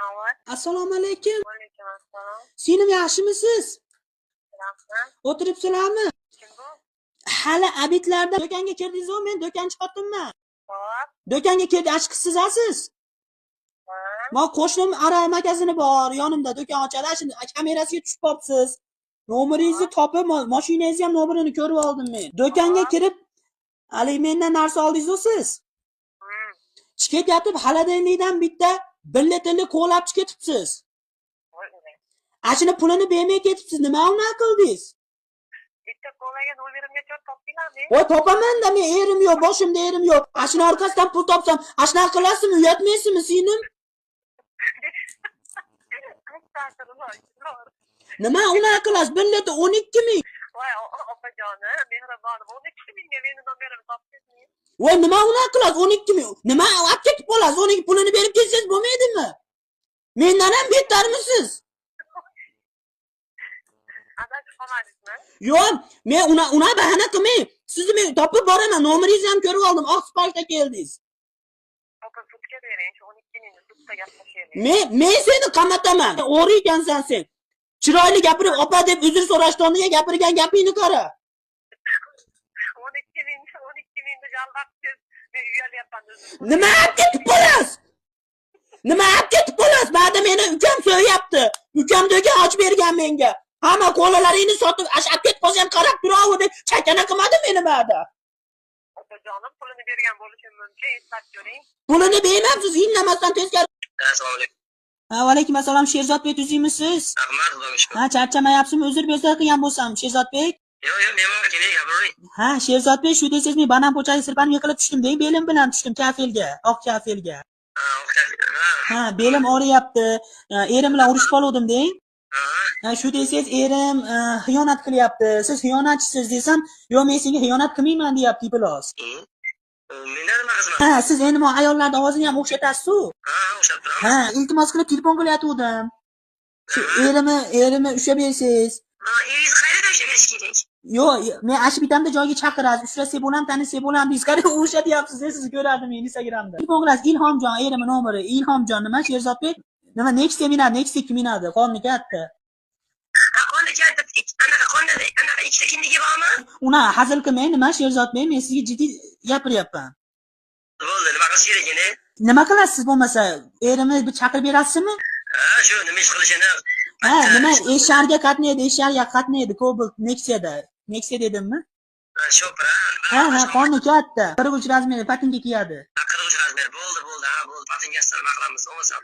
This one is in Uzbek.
Avval. Assalomu alaykum. Alaykum assalom. Sinim yaxshimisiz? Rahmat. O'tiribsizlarmi? Kim bu? Hali abitlarda do'konga kirdingiz-ku, men do'kon chiqaribman. Hop. Do'konga kirdi, achqisiz. Ha. Men qo'shnim Arab magazini bor, yonimda do'kon ochadi. Shuni kamerasiga tushib qolibsiz. Nomeringizni topib, mashinangizni ham nomerini ko'rib oldim men. Do'konga kirib, hali mendan narsa oldingiz-ku siz. Chiqyapti, xaladenlikdan bitta billetini qo'lab chiqyapsiz. Ashuni pulini bermay ketibsiz. Nima unaqa qildingiz? Bitta qo'laga nomerimga chop topdinglarmi? Voy topaman-da, men erim yo'q, boshimda erim yo'q. Ashuni orqasidan pul topsam, ashuna qilasizmi, uyatmaysizmi sinim? Nima unaqa qilasiz? Billeti 12 ming. Voy opajonim, mehribonim, 12 mingga meni nomerimni topdingizmi? Voy nima unaqa qilasiz? 12 ming. Nima olib ketib qolasiz? 12 pulini berib ketsangiz bo'lmaydimi? Mendan ham bettarmisiz? Adashib qolmadingizmi? Yo'q, men una bahana qilmay, sizni men topib boraman. Nomeringizni ham ko'rib oldim. Oq sipashda keldingiz. Opa sudga bering, shu 12 mingni sudda gaplashaylik. Men seni qamataman. O'g'ri ekansan sen. Chiroyli gapirib, opa deb uzr so'rashdan o'rniga gapirgan gapingni qara. 12 mingni jalbabsiz, men uyalyapman o'zim. Nima olib ketib qolasiz? Nima olib ketib qolasiz? Ba'da meni ukam so'yapti. Ukam do'kon ochib bergan menga. Hamma qo'llalaringni sotib, olib ketib qolsa ham qarab turaver deb chakana qilmadi meni ba'da. Opajonim, pulini bergan bo'lishim mumkin, eslab ko'ring. Pulini bermabsiz, indamasdan tezkor. Assalomu alaykum. Va alaykum assalom, Sherzodbek o'zingmisiz? Rahmat, xudoga shukr. Ha, charchamayapsizmi? Uzr bersa qilgan bo'lsam, Sherzodbek. Yo'q, men keling, gapiring. Ha, Sherzodbek, shu desangiz men banan po'chasi sirpanib yiqilib tushdim, deng, belim bilan tushdim kafelga, oq kafelga. Ha, belim og'riyapti. Erim bilan urushib qoldim, deng. Ha, shu desangiz erim xiyonat qilyapti. Siz xiyonatchisiz desam, "Yo'q, men senga xiyonat qilmayman" deyapti, bilos. Mendan nima xizmat? Ha, siz endi men ayollarning ovozini ham o'xshatasiz-ku. Ha, o'xshab turadi. Ha, iltimos qilib telefon qilyotgandim. Shu erimni ushlab bersangiz. Eringiz qayerda ishlab berish kerak? Yo'q, men ashi bitamda joyga chaqirasiz, uchrasak bo'lam, tanisak bo'lam deysiz. Qara, o'xshatyapsiz, sizni ko'rardim men Instagramda. Telefon qilasiz, Ilhomjon, erim nomeri. Ilhomjon nima, Sherzodbek? Nima, Next'ga minadi, Next'ga kim minadi? Qonni katta. Qonni katta, anaqa ikkita kindigi bormi? Una hazil qilmang, nima Sherzodbek, men sizga jiddiy gapiryapman. Bo'ldi, nima qilish kerak endi? Nima qilasiz bo'lmasa, erimni bir chaqirib berasizmi? Ha, shu nima ish qilishini. Ha, nima esharga qatnaydi, Cobalt Next'da. Next'da dedimmi? Shopra. Ha, qonni katta. 43 razmer patinka kiyadi. 43 razmer. Bo'ldi, ha, bo'ldi. Patinkasidan nima qilamiz? Bo'lmasa